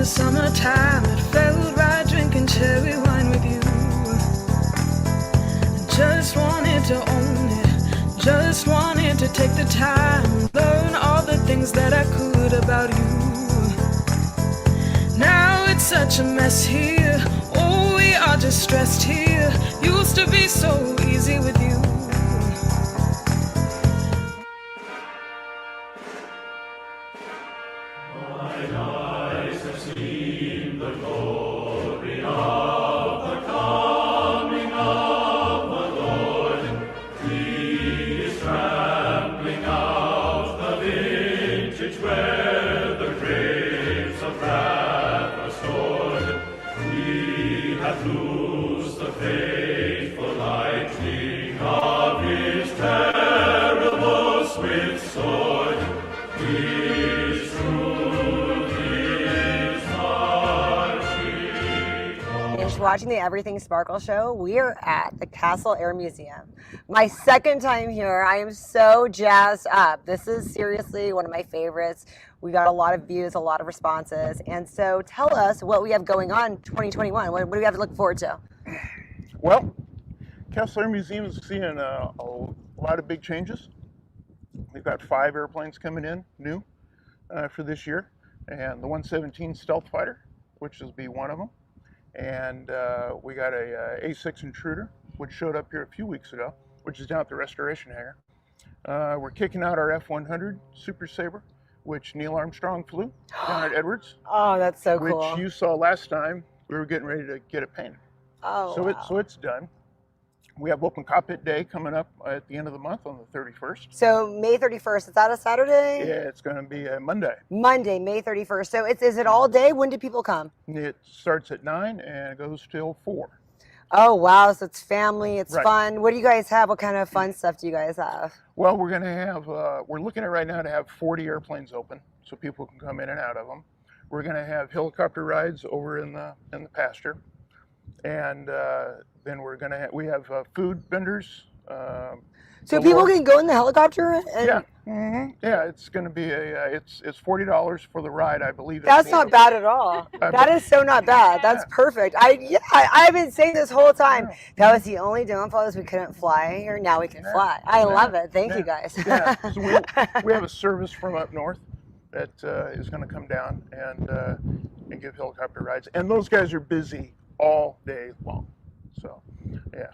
the summertime, it felt right drinking cherry wine with you. I just wanted to own it, just wanted to take the time, learn all the things that I could about you. Now it's such a mess here, oh, we are just stressed here. Used to be so easy with you. Watching the Everything Sparkle show. We are at the Castle Air Museum. My second time here. I am so jazzed up. This is seriously one of my favorites. We got a lot of views, a lot of responses. And so tell us what we have going on 2021. What do we have to look forward to? Well, Castle Air Museum is seeing a lot of big changes. We've got 5 airplanes coming in new for this year, and the 117 Stealth Fighter, which will be one of them. And we got a A6 Intruder, which showed up here a few weeks ago, which is down at the restoration hangar. We're kicking out our F-100 Super Sabre, which Neil Armstrong flew down at Edwards. Oh, that's so cool. Which you saw last time. We were getting ready to get it painted. Oh, so wow. it's done. We have Open Cockpit Day coming up at the end of the month on the 31st. So May 31st, is that a Saturday? Yeah, it's going to be a Monday. Monday, May 31st. So is it all day? When do people come? It starts at 9 and it goes till 4. Oh, wow. So it's family, it's Right. fun. What do you guys have? What kind of fun stuff do you guys have? Well, we're going to have, we're looking at right now to have 40 airplanes open so people can come in and out of them. We're going to have helicopter rides over in the pasture. And then we're going to have, we have food vendors. So people can go in the helicopter? And Yeah. Yeah, it's going to be it's $40 for the ride, I believe. That's not bad at all. That is so not bad. That's perfect. I've been saying this whole time. That was the only downfall is we couldn't fly here. Now we can fly. I love it. Thank you guys. Yeah. So we have a service from up north that is going to come down and give helicopter rides. And those guys are busy all day long. So, yeah.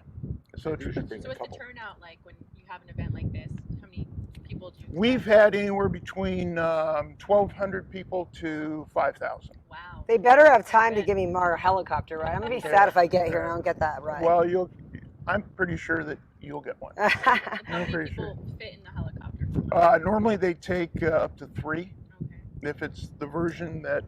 So what's the turnout like when you have an event like this? How many people do you We've had anywhere between 1,200 people to 5,000. Wow. They better have time to give me more helicopter ride. I'm going to be sad if I get here and I don't get that ride. Well, I'm pretty sure that you'll get one. How many people fit in the helicopter? Normally they take up to 3. Okay. If it's the version that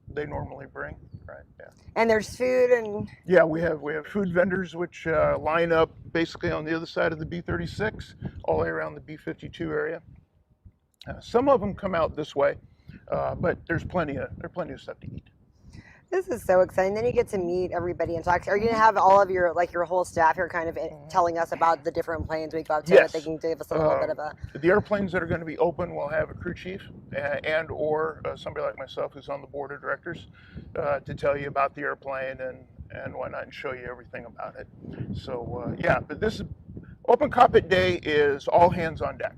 they normally bring. Right. Yeah. And there's food and yeah, we have food vendors which line up basically on the other side of the B-36, all the way around the B-52 area. Some of them come out this way, but there's plenty of stuff to eat. this is so exciting. Then you get to meet everybody and talk. Are you gonna have all of your your whole staff here, kind of telling us about the different planes we go up to? Yes. That they can give us a little bit of a. The airplanes that are going to be open will have a crew chief and or somebody like myself who's on the board of directors to tell you about the airplane and whatnot and show you everything about it. So yeah, but this is Open Cockpit Day is all hands on deck.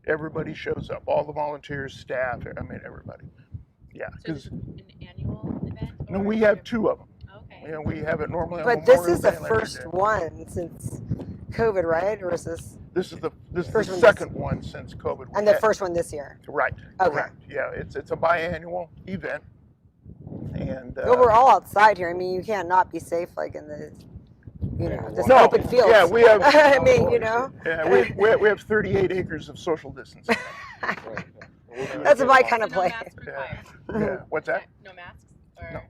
Everybody shows up, all the volunteers, staff, I mean everybody. Yeah, because an annual event. no, we have 2 of them. Okay. You know, we have it normally on But this Memorial is the Day and Labor first Day. one since COVID, right? Or is this? This is the First one second one since COVID. And the first one this year. Right. Okay. Correct. Yeah, it's a biannual event, and Well, we're all outside here. I mean, you can't not be safe, like in the, this no, open field. yeah, we have. I mean, Yeah, we have 38 acres of social distancing. That's my kind of No place. masks required. Yeah. What's that? No masks? Or... No.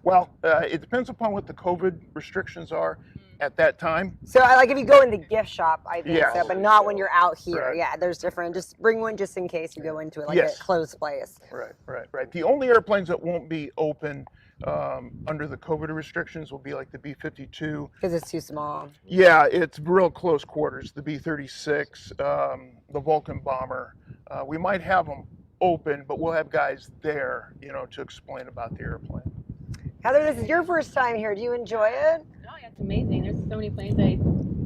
Well, it depends upon what the COVID restrictions are at that time. So, like, if you go in the gift shop, I think Yes. so, but not when you're out here. Right. Yeah, there's different. Just bring one just in case you go into it, like Yes. a closed place. Right. The only airplanes that won't be open under the COVID restrictions will be like the B-52. Because it's too small. Yeah, it's real close quarters. The B-36, the Vulcan bomber. We might have them open, but we'll have guys there, to explain about the airplane. Heather, this is your first time here. Do you enjoy it? Oh yeah, it's amazing. There's so many planes I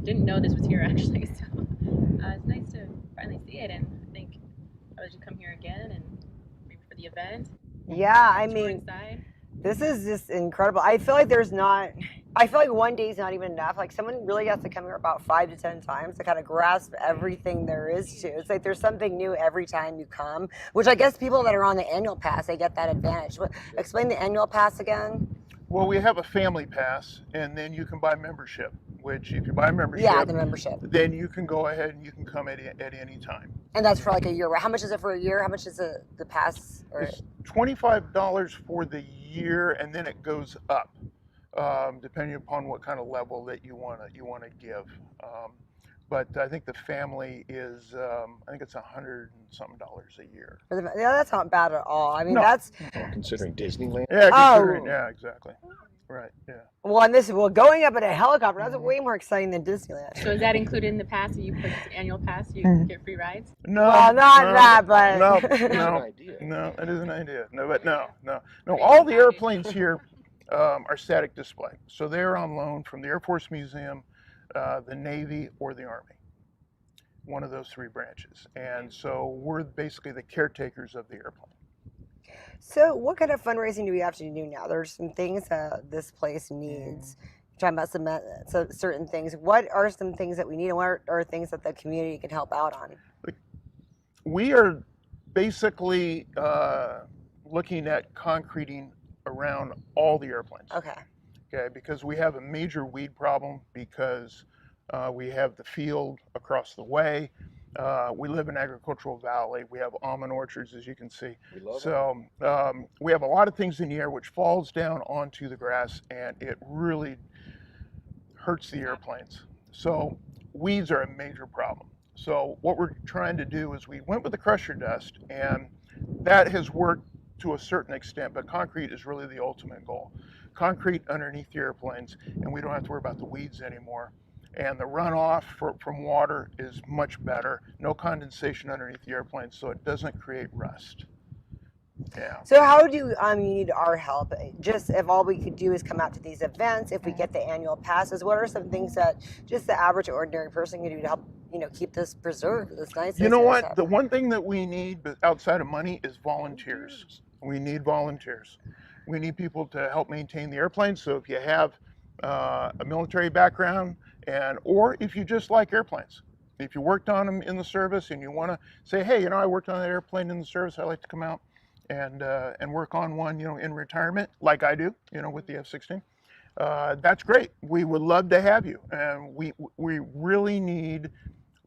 didn't know this was here actually. So it's nice to finally see it, and I think I should come here again and maybe for the event. Yeah, I Tour mean, inside. this is just incredible. I feel like one day is not even enough. Like someone really has to come here about 5 to 10 times to kind of grasp everything there is to. It's like there's something new every time you come, which I guess people that are on the annual pass, they get that advantage. Explain the annual pass again. Well, we have a family pass, and then you can buy membership, which if you buy membership, Yeah, the membership. then you can go ahead and you can come at any time. And that's for like a year. How much is it for a year? How much is the pass? It's $25 for the year, and then it goes up, depending upon what kind of level that you want to give. But I think the family is, I think it's $100 and something a year. Yeah, that's not bad at all. I mean, No. that's Considering Disneyland. Yeah, considering, Oh. yeah, exactly. Right, yeah. well, going up in a helicopter, that's way more exciting than Disneyland. So is that included in the pass? If you purchase an annual pass, you get free rides? No, Well, not no, that, but no, That's an no, idea. no, that is an idea. No, but no. All the airplanes here are static display, so they're on loan from the Air Force Museum, the Navy, or the Army. One of those three branches, and so we're basically the caretakers of the airplane. So, what kind of fundraising do we have to do now? There's some things that this place needs. You're talking about some certain things. What are some things that we need, and what are things that the community can help out on? We are basically looking at concreting around all the airplanes. Okay. Okay, because we have a major weed problem because we have the field across the way. We live in agricultural valley. We have almond orchards, as you can see. We love So we have a lot of things in the air which falls down onto the grass, and it really hurts the airplanes. So weeds are a major problem. So what we're trying to do is we went with the crusher dust, and that has worked to a certain extent, but concrete is really the ultimate goal. Concrete underneath the airplanes, and we don't have to worry about the weeds anymore. And the runoff from water is much better. No condensation underneath the airplane, so it doesn't create rust. Yeah. So, how do you need our help? Just if all we could do is come out to these events, if we get the annual passes, what are some things that just the average ordinary person can do to help, keep this preserved? This nice. You know what? The one thing that we need outside of money is volunteers. We need volunteers. We need people to help maintain the airplane. So if you have a military background, or if you just like airplanes, if you worked on them in the service and you want to say, hey, I worked on an airplane in the service, I'd like to come out and work on one, in retirement, like I do, with the F-16. That's great. We would love to have you, and we really need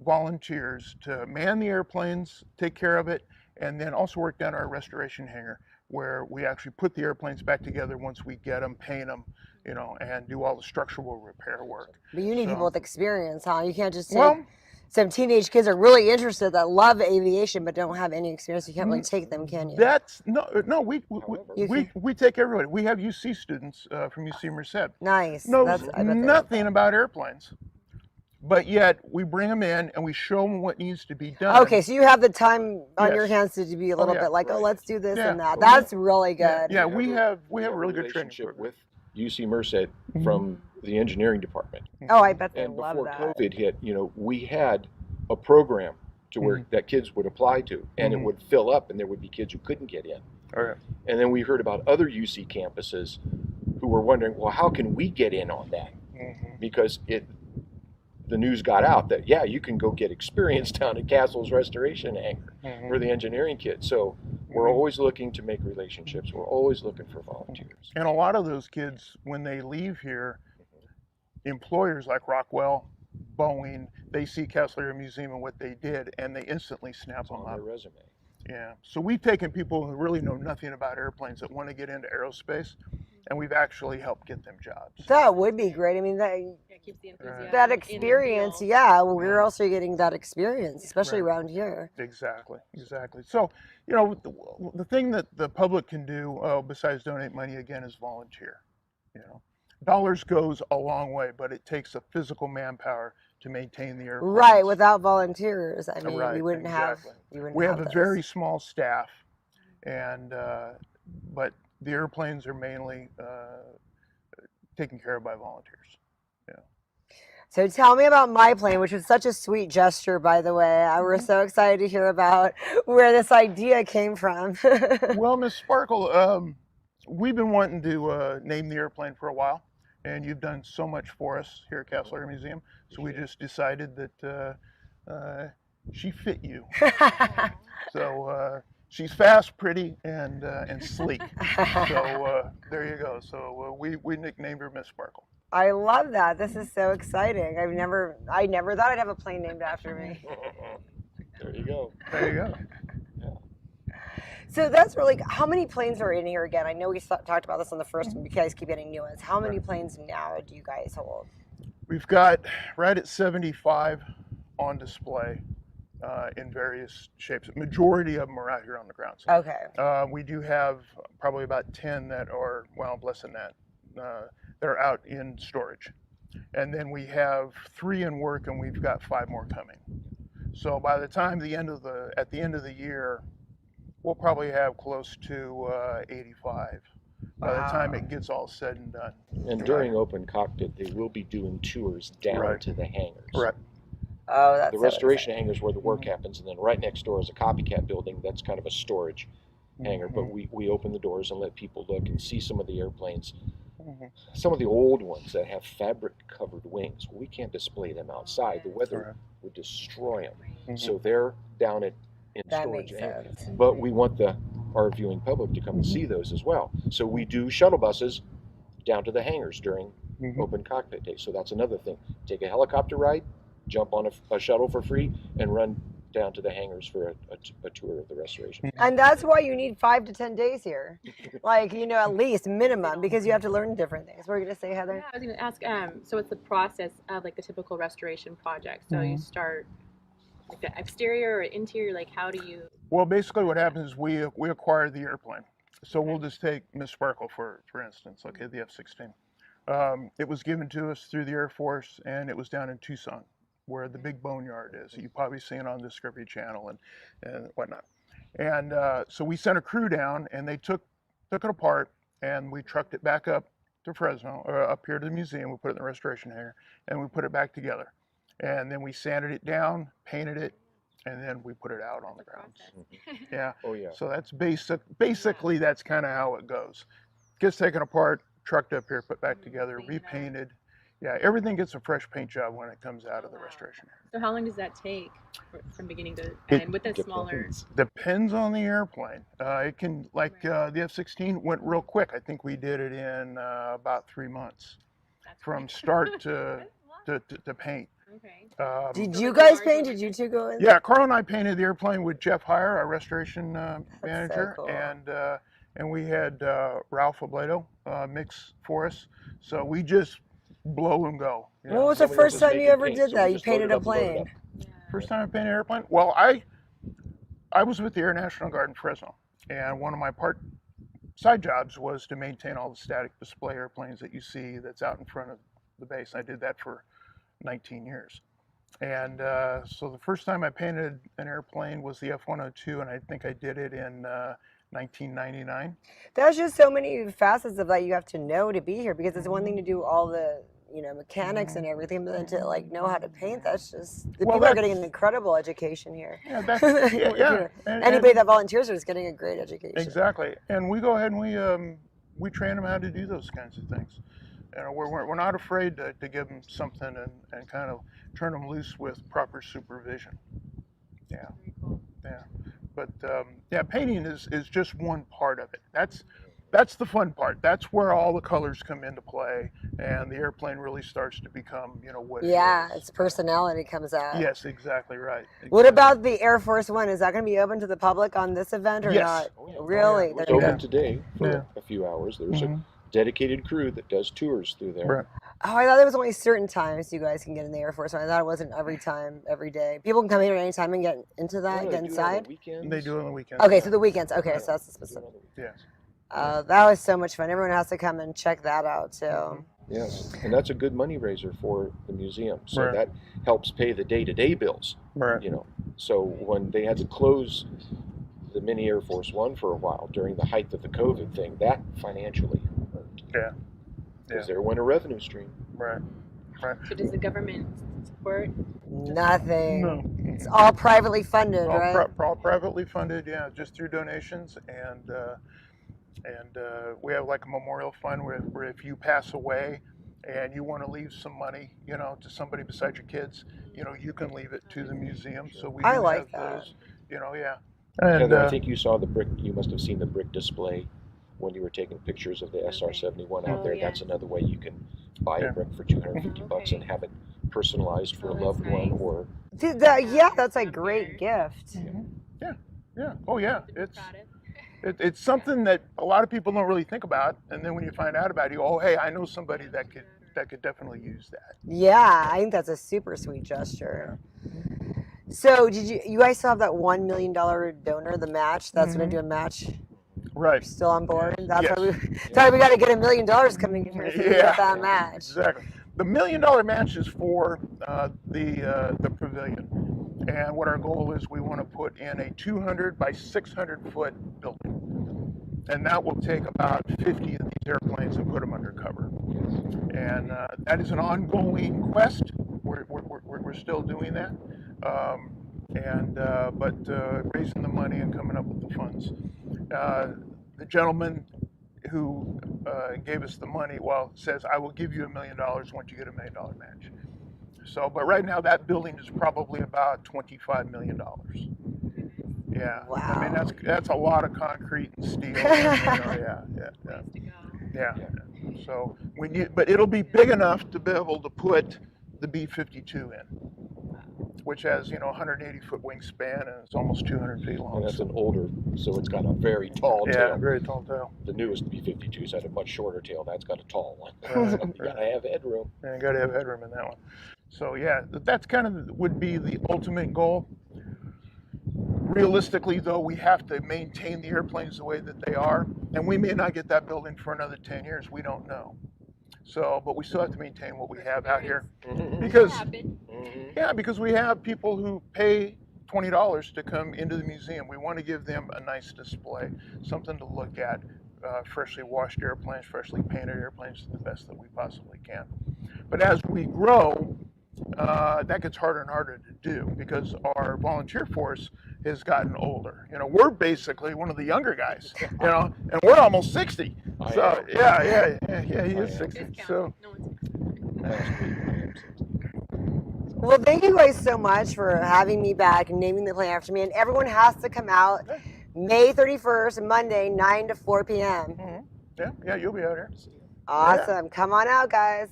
volunteers to man the airplanes, take care of it, and then also work down our restoration hangar, where we actually put the airplanes back together once we get them, paint them, and do all the structural repair work. But you need people with experience, huh? You can't just take Well, some teenage kids are really interested that love aviation but don't have any experience. You can't really take them, can you? that's no. We take everybody. We have UC students from UC Merced. Nice. Knows I bet they love nothing that. about airplanes, but yet we bring them in and we show them what needs to be done. Okay, so you have the time on your Yes. hands to be a little yeah, bit like, right. let's do this Yeah. and that. Well, That's really good. Yeah, we have a really good training relationship program. with UC Merced from the engineering department. Oh, I bet they And love before that. COVID hit, we had a program to where that kids would apply to, and it would fill up, and there would be kids who couldn't get in. All right. And then we heard about other UC campuses who were wondering, well, how can we get in on that? Because the news got out that, yeah, you can go get experience down at Castle's restoration hangar for the engineering kids. So we're always looking to make relationships. We're always looking for volunteers. And a lot of those kids, when they leave here, employers like Rockwell, Boeing, they see Castle Air Museum and what they did, and they instantly snap It's them on up. their resume. Yeah. So we've taken people who really know nothing about airplanes that want to get into aerospace, and we've actually helped get them jobs. That would be great. I mean, Yeah, it keeps the enthusiasm that in the experience, field. yeah, we're also getting that experience, especially Right. around here. Exactly. So, the thing that the public can do, besides donate money, again, is volunteer. Dollars goes a long way, but it takes a physical manpower to maintain the airplanes. Right, without volunteers, I mean, Right, we wouldn't exactly. have. You wouldn't We have a this. very small staff, and but the airplanes are mainly taken care of by volunteers. Yeah. So tell me about my plane, which was such a sweet gesture, by the way. We're so excited to hear about where this idea came from. Well, Miss Sparkle, we've been wanting to name the airplane for a while, and you've done so much for us here at Castle Air Museum. So we just decided that she fit you. So she's fast, pretty, and sleek. So there you go. So we nicknamed her Miss Sparkle. I love that. This is so exciting. I never thought I'd have a plane named after me. There you go. There you go. So that's really, how many planes are in here again? I know we talked about this on the first one. You guys keep getting new ones. How many planes now do you guys hold? We've got right at 75 on display in various shapes. Majority of them are out here on the grounds. Okay. We do have probably about 10 that are, well, less than that, that are out in storage. And then we have 3 in work, and we've got 5 more coming. So by the time at the end of the year, we'll probably have close to 85 by the time it gets all said and done. And during Open Cockpit, they will be doing tours down to the hangars. Right. Oh, that's The restoration hangar is where the work happens, and then right next door is a copycat building. That's kind of a storage hangar, but we open the doors and let people look and see some of the airplanes. Some of the old ones that have fabric-covered wings, we can't display them outside. The weather would destroy them. So they're down in storage. But we want our viewing public to come and see those as well. So we do shuttle buses down to the hangars during Open Cockpit Day. So that's another thing. Take a helicopter ride, jump on a shuttle for free, and run down to the hangars for a tour of the restoration. And that's why you need 5 to 10 days here. Like, at least minimum, because you have to learn different things. What were you going to say, Heather? Yeah, I was going to ask, so it's the process of like the typical restoration project. So you start like the exterior or interior, like how do you? Well, basically what happens is we acquire the airplane. So we'll just take Miss Sparkle for instance, okay, the F-16. It was given to us through the Air Force, and it was down in Tucson, where the big boneyard is. You've probably seen it on Discovery Channel and whatnot. And so we sent a crew down, and they took it apart, and we trucked it back up to Fresno, or up here to the museum. We put it in the restoration hangar, and we put it back together. And then we sanded it down, painted it, and then we put it out on the grounds. Yeah. Oh yeah. So that's basically that's kind of how it goes. Gets taken apart, trucked up here, put back together, repainted. Yeah, everything gets a fresh paint job when it comes out of the restoration area. So how long does that take from beginning to end with the smaller? Depends on the airplane. It can, like the F-16 went real quick. I think we did it in about 3 months from start to paint. Okay. Did you guys paint? Did you two go in? Yeah, Carl and I painted the airplane with Jeff Heyer, our restoration manager, so cool. and we had Ralph Obledo mix for us. So we just blow and go. When was the first time you ever did that? You painted a plane. First time I painted an airplane? Well, I was with the Air National Guard in Fresno, and one of my side jobs was to maintain all the static display airplanes that you see that's out in front of the base. I did that for 19 years. And so the first time I painted an airplane was the F-102, and I think I did it in 1999. There's just so many facets of that you have to know to be here, because it's one thing to do all the mechanics and everything, but then to know how to paint, that's just, people are getting an incredible education here. Yeah, Anybody that volunteers is getting a great education. Exactly. And we go ahead and we train them how to do those kinds of things. We're not afraid to give them something and kind of turn them loose with proper supervision. Yeah. Yeah. But painting is just one part of it. That's the fun part. That's where all the colors come into play, and the airplane really starts to become, what it is. Its personality comes out. Yes, exactly right. Exactly. What about the Air Force One? Is that going to be open to the public on this event or not? Oh, yeah. Really? It's open today for a few hours. There's a dedicated crew that does tours through there. Right. Oh, I thought there was only certain times you guys can get in the Air Force One. I thought it wasn't every time, every day. People can come here anytime and get into that, get inside? They do it on the weekends. Okay, so the weekends. Okay, so that's the specific. Yes. That was so much fun. Everyone has to come and check that out too. Yes, and that's a good money raiser for the museum. So Right. that helps pay the day-to-day bills. Right. You know, so when they had to close the Mini Air Force One for a while during the height of the COVID thing, that financially hurt. Yeah. Because there went a revenue stream. Right. Right. So does the government support? Nothing. No. It's all privately funded, All, right? all privately funded, yeah, just through donations, and we have like a memorial fund where if you pass away and you want to leave some money, you know, to somebody besides your kids, you know, you can leave it to the museum. So we I do like have that. those, you know, yeah. And Heather, I think you saw the brick. You must have seen the brick display when you were taking pictures of the SR-71 out Oh, there. yeah. That's another way you can buy Yeah. a brick for $250 Okay. and have it personalized for Oh, a that's loved one nice. or Dude, yeah, that's a great gift. yeah, oh yeah, To be it's proud of. it's something that a lot of people don't really think about, and then when you find out about it, you go, oh hey, I know somebody that could definitely use that. Yeah, I think that's a super sweet gesture. So, did you guys still have that $1 million donor, the match? That's going to do a match. Right. Still on board. That's Yes. why we got to get $1 million coming in here so we can get that match. Exactly. The $1 million match is for the pavilion, and what our goal is, we want to put in a 200 by 600 foot building, and that will take about 50 of these airplanes and put them under cover. And that is an ongoing quest. We're still doing that, but raising the money and coming up with the funds. The gentleman who gave us the money, well, says, I will give you $1 million once you get $1 million match. So, but right now that building is probably about $25 million. Yeah. Wow. I mean, that's a lot of concrete and steel. And, yeah. Ways to go. Yeah. So we need, but it'll be big enough to be able to put the B-52 in, which has, 180 foot wingspan and it's almost 200 feet long. and that's an older, so it's got a very tall Yeah, tail. very tall tail. The newest B-52s had a much shorter tail. That's got a tall one. So you gotta have headroom. And you got to have headroom in that one. So yeah, that's kind of would be the ultimate goal. Realistically, though, we have to maintain the airplanes the way that they are, and we may not get that building for another 10 years. We don't know. So, but we still have to maintain what we have out here, because because we have people who pay $20 to come into the museum. We want to give them a nice display, something to look at. Freshly washed airplanes, freshly painted airplanes, the best that we possibly can. But as we grow, that gets harder and harder to do because our volunteer force has gotten older. We're basically one of the younger guys, and we're almost 60. So yeah, he is 60. So No one's Well, thank you guys so much for having me back and naming the plane after me. And everyone has to come out May 31st, Monday, 9 to 4 p.m. Yeah, you'll be out here. Awesome. Come on out, guys.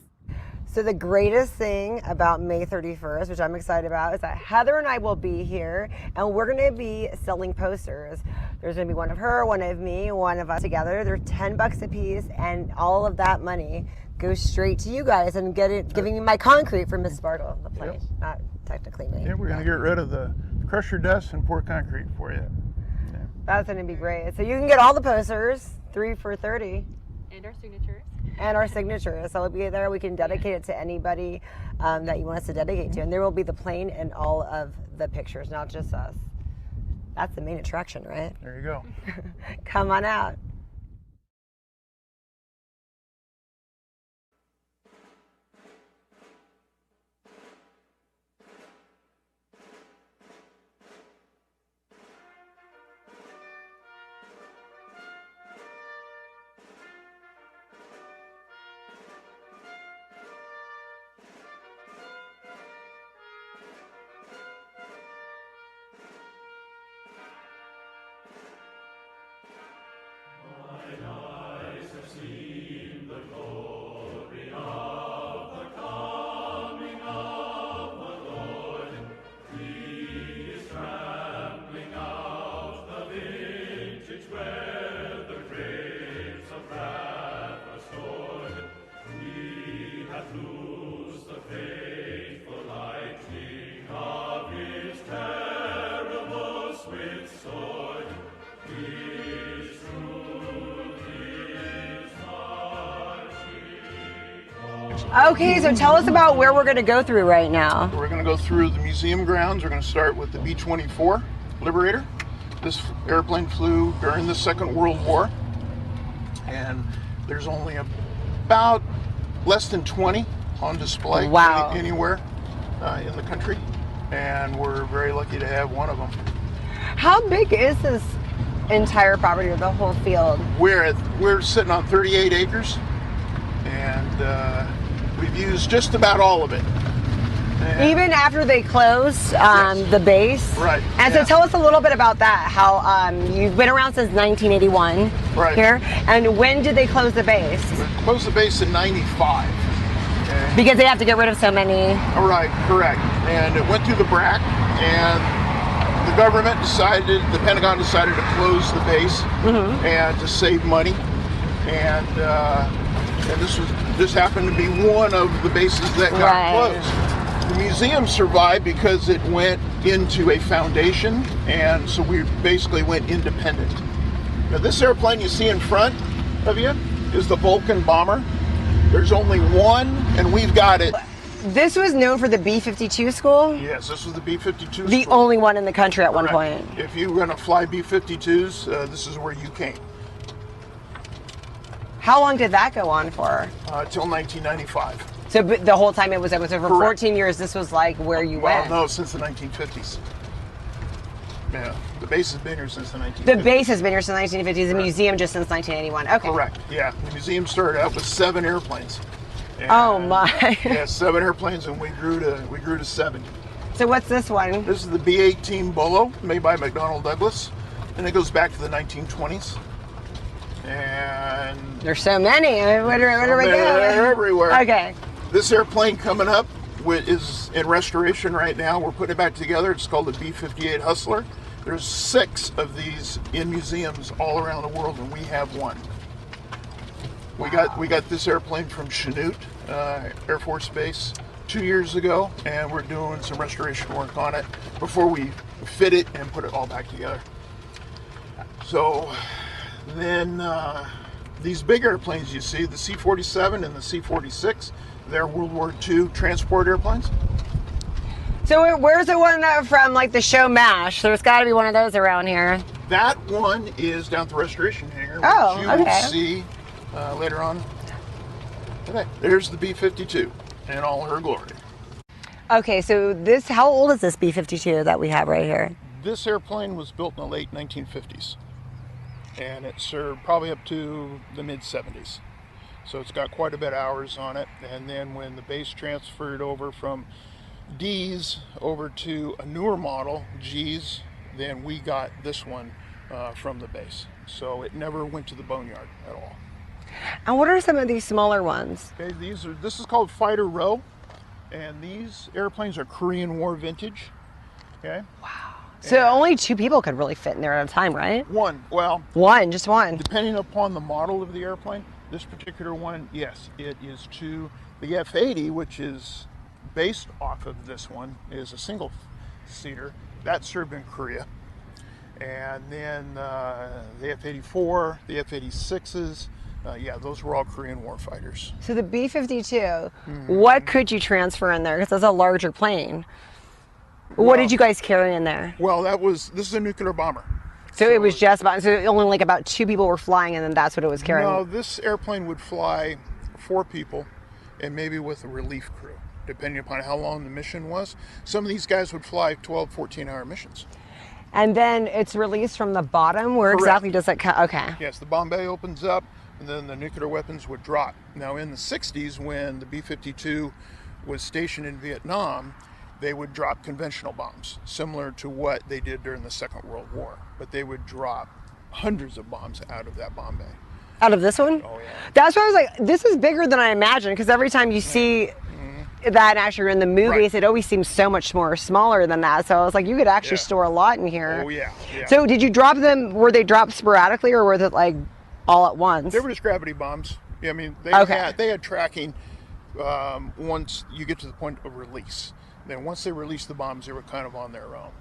So the greatest thing about May 31st, which I'm excited about, is that Heather and I will be here, and we're going to be selling posters. There's going to be one of her, one of me, one of us together. They're $10 a piece, and all of that money goes straight to you guys and giving me my concrete for Miss Sparkle, the plane. Not technically me. Yeah, we're going to get rid of the crusher dust and pour concrete for you. That's going to be great. So you can get all the posters, 3 for $30. And our signatures. And our signatures. So it'll be there. We can dedicate it to anybody that you want us to dedicate to. And there will be the plane and all of the pictures, not just us. That's the main attraction, right? There you go. Come on out. Okay, so tell us about where we're going to go through right now. We're going to go through the museum grounds. We're going to start with the B-24 Liberator. This airplane flew during the Second World War, and there's only about less than 20 on display anywhere in the country, and we're very lucky to have one of them. How big is this entire property, or the whole field? We're sitting on 38 acres, and we've used just about all of it. And even after they closed the base? Right. And so tell us a little bit about that, how you've been around since 1981 here, and when did they close the base? We closed the base in 95. Okay. Because they have to get rid of so many. All right, correct. And it went through the BRAC, and the government decided, the Pentagon decided to close the base and to save money. And this happened to be one of the bases that got closed. The museum survived because it went into a foundation, and so we basically went independent. Now, this airplane you see in front of you is the Vulcan bomber. There's only one, and we've got it. This was known for the B-52 school? Yes, this was the B-52 school. The only one in the country at one point. If you were going to fly B-52s, this is where you came. How long did that go on for? Till 1995. So the whole time it was over. So for 14 years, this was like where you went? Well, no, since the 1950s. Yeah, the base has been here since the 1950s. The base has been here since the 1950s. The museum just since 1981. Okay. Correct. Yeah, the museum started out with 7 airplanes. And, oh my! Yeah, 7 airplanes, and we grew to 70. So what's this one? This is the B-18 Bolo, made by McDonnell Douglas, and it goes back to the 1920s. And there's so many. Where do we go? They're everywhere. Okay. This airplane coming up is in restoration right now. We're putting it back together. It's called the B-58 Hustler. There's 6 of these in museums all around the world, and we have one. We got this airplane from Chanute Air Force Base 2 years ago, and we're doing some restoration work on it before we fit it and put it all back together. So then these big airplanes you see, the C-47 and the C-46, they're World War II transport airplanes. So where's the one from like the show MASH? There's got to be one of those around here. That one is down at the restoration hangar, which you will see later on today. There's the B-52 in all her glory. Okay, so how old is this B-52 that we have right here? This airplane was built in the late 1950s, and it served probably up to the mid-70s. So it's got quite a bit of hours on it, and then when the base transferred over from D's over to a newer model, G's, then we got this one from the base. So it never went to the boneyard at all. And what are some of these smaller ones? Okay, this is called Fighter Row, and these airplanes are Korean War vintage. Okay. Wow. So only 2 people could really fit in there at a time, right? Just one. One. Depending upon the model of the airplane, this particular one, yes, it is 2. The F-80, which is based off of this one, is a single seater that served in Korea. And then the F-84, the F-86s, yeah, those were all Korean war fighters. So the B-52, what could you transfer in there? Because that's a larger plane. What did you guys carry in there? Well, this is a nuclear bomber. So it was just about, so only like about 2 people were flying, and then that's what it was carrying? No, this airplane would fly 4 people, and maybe with a relief crew, depending upon how long the mission was. Some of these guys would fly 12, 14-hour missions. And then it's released from the bottom? Where exactly does it come? Okay. Yes, the bomb bay opens up, and then the nuclear weapons would drop. Now, in the 60s, when the B-52 was stationed in Vietnam, they would drop conventional bombs, similar to what they did during the Second World War. But they would drop hundreds of bombs out of that bomb bay. Out of this one? Oh, yeah. That's why I was like, this is bigger than I imagined, because every time you see that actually in the movies, it always seems so much more smaller than that. So I was like, you could actually store a lot in here. Oh, yeah. So did you drop them, were they dropped sporadically, or were they like all at once? They were just gravity bombs. Yeah, I mean, they had tracking once you get to the point of release. Then once they released the bombs, they were kind of on their own.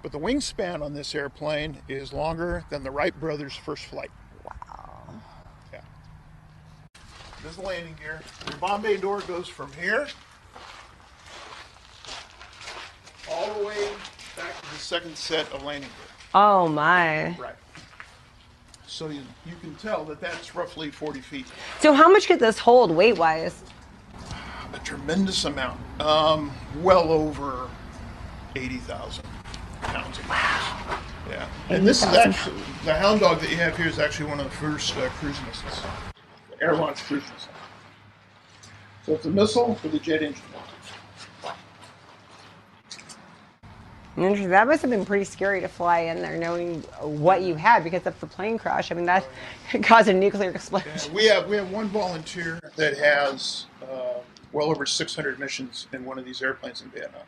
But the wingspan on this airplane is longer than the Wright brothers' first flight. Wow. Yeah. This is the landing gear. Your bomb bay door goes from here all the way back to the second set of landing gear. Oh my. Right. So you can tell that that's roughly 40 feet. So how much could this hold weight-wise? A tremendous amount. Well over 80,000 pounds of gas. Yeah. And this is actually, the Hound Dog that you have here is actually one of the first cruise missiles. Air-launched cruise missile. So it's a missile with a jet engine. Interesting. That must have been pretty scary to fly in there knowing what you had, because if the plane crashed, I mean, that could cause a nuclear explosion. Yeah, we have one volunteer that has well over 600 missions in one of these airplanes in Vietnam.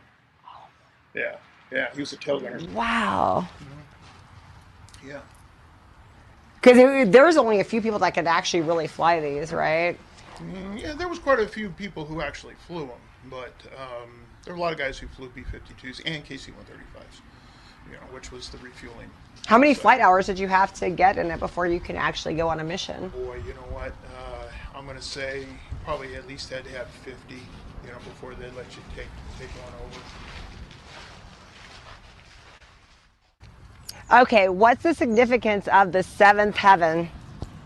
Yeah, he was a tail gunner. Wow. Yeah. Because there was only a few people that could actually really fly these, right? Yeah, there was quite a few people who actually flew them, but there were a lot of guys who flew B-52s and KC-135s, which was the refueling. How many flight hours did you have to get in it before you can actually go on a mission? Boy, you know what? I'm going to say you probably at least had to have 50, before they'd let you take one over. Okay, what's the significance of the Seventh Heaven?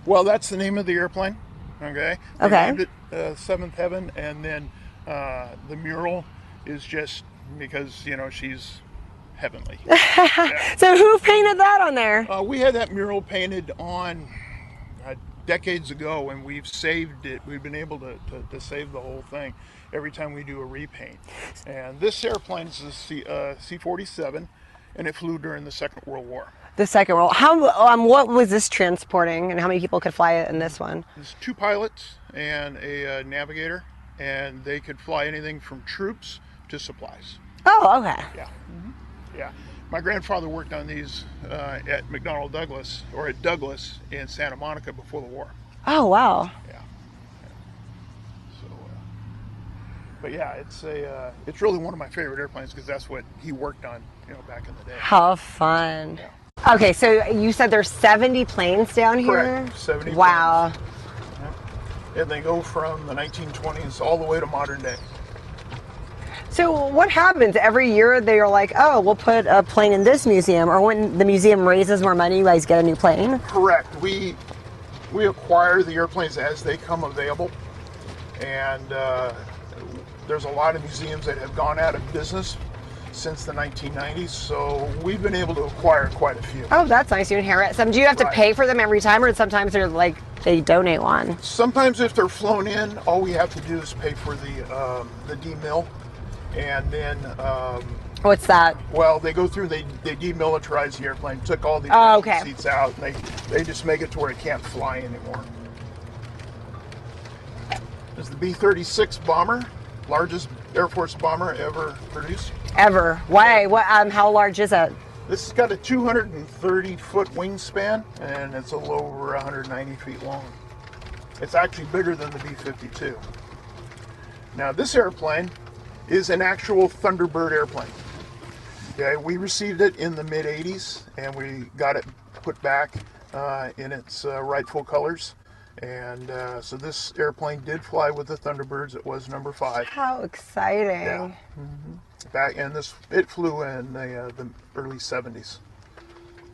Well, that's the name of the airplane. Okay. They named it Seventh Heaven, and then the mural is just because she's heavenly. Yeah. So who painted that on there? We had that mural painted on decades ago, and we've saved it. We've been able to save the whole thing every time we do a repaint. And this airplane is a C-47, and it flew during the Second World War. The Second World. What was this transporting, and how many people could fly it in this one? There's 2 pilots and a navigator, and they could fly anything from troops to supplies. Oh, okay. Yeah. Mm-hmm. Yeah. My grandfather worked on these at McDonnell Douglas, or at Douglas in Santa Monica before the war. Oh, wow. Yeah. So, but yeah, it's really one of my favorite airplanes because that's what he worked on, back in the day. How fun. Yeah. Okay, so you said there's 70 planes down here? Correct. 70 Wow. planes. Yeah. And they go from the 1920s all the way to modern day. So what happens every year? They are like, oh, we'll put a plane in this museum, or when the museum raises more money, you guys get a new plane? Correct. We acquire the airplanes as they come available, and there's a lot of museums that have gone out of business since the 1990s, so we've been able to acquire quite a few. Oh, that's nice. You inherit some. Do you have to pay for them every time, or sometimes they're like they donate one? Sometimes if they're flown in, all we have to do is pay for the demil, and then What's that? well, they go through, they demilitarize the airplane, took all the seats out, and they just make it to where it can't fly anymore. This is the B-36 bomber, largest Air Force bomber ever produced. Ever? Why? What? How large is it? This has got a 230-foot wingspan, and it's a little over 190 feet long. It's actually bigger than the B-52. Now, this airplane is an actual Thunderbird airplane. Okay, we received it in the mid-'80s, and we got it put back in its rightful colors. And so this airplane did fly with the Thunderbirds. It was number 5. How exciting! Yeah. Mm-hmm. It flew in the early 70s.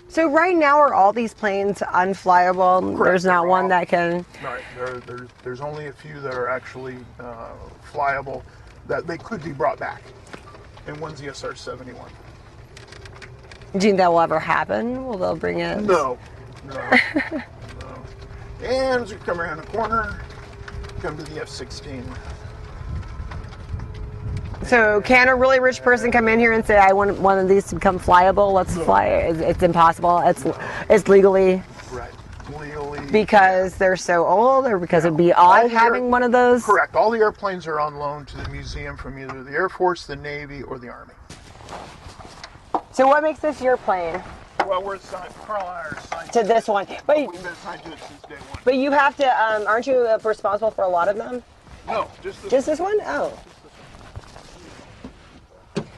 So right now, are all these planes unflyable? Correct. There's not one that can. Right. There's only a few that are actually flyable that they could be brought back, and one's the SR-71. Do you think that will ever happen? Will they bring it? No. And as we come around the corner, come to the F-16. So can a really rich person come in here and say, I want one of these to become flyable? Let's fly it. It's impossible. It's legally. Right. Legally. Because they're so old, or because it'd be odd having one of those? Correct. All the airplanes are on loan to the museum from either the Air Force, the Navy, or the Army. So what makes this your plane? Well, we're assigned, Carl and I are assigned To this one. But We've been assigned to it since day one. But you have to, aren't you responsible for a lot of them? No, just this. Just this one? Oh.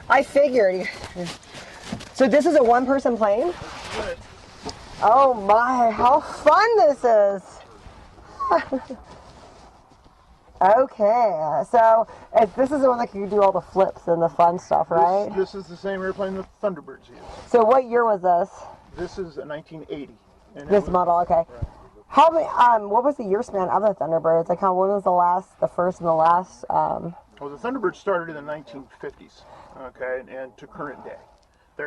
I figured. So this is a one-person plane? Good. Oh my, how fun this is. Okay, so this is the one that can do all the flips and the fun stuff, right? This is the same airplane that the Thunderbirds use. So what year was this? This is a 1980. And This model, okay. Right. How many? What was the year span of the Thunderbirds? Like, when was the first and the last? Well, the Thunderbirds started in the 1950s, okay, and to current day, they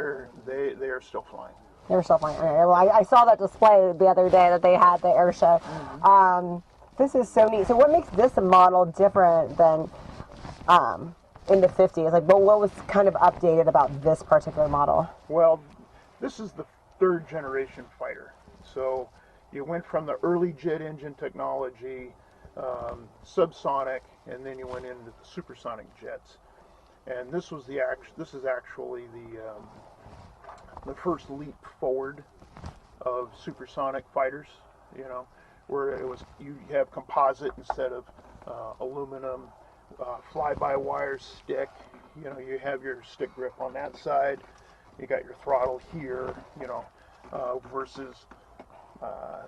are still flying. They were still flying. Okay, well, I saw that display the other day that they had at the air show. This is so neat. So what makes this model different than in the 50s? Like, what was kind of updated about this particular model? Well, this is the third generation fighter. So you went from the early jet engine technology, subsonic, and then you went into the supersonic jets. And this was this is actually the first leap forward of supersonic fighters, you know, where it was you have composite instead of aluminum, fly-by-wire stick. You know, you have your stick grip on that side. You got your throttle here, you know, versus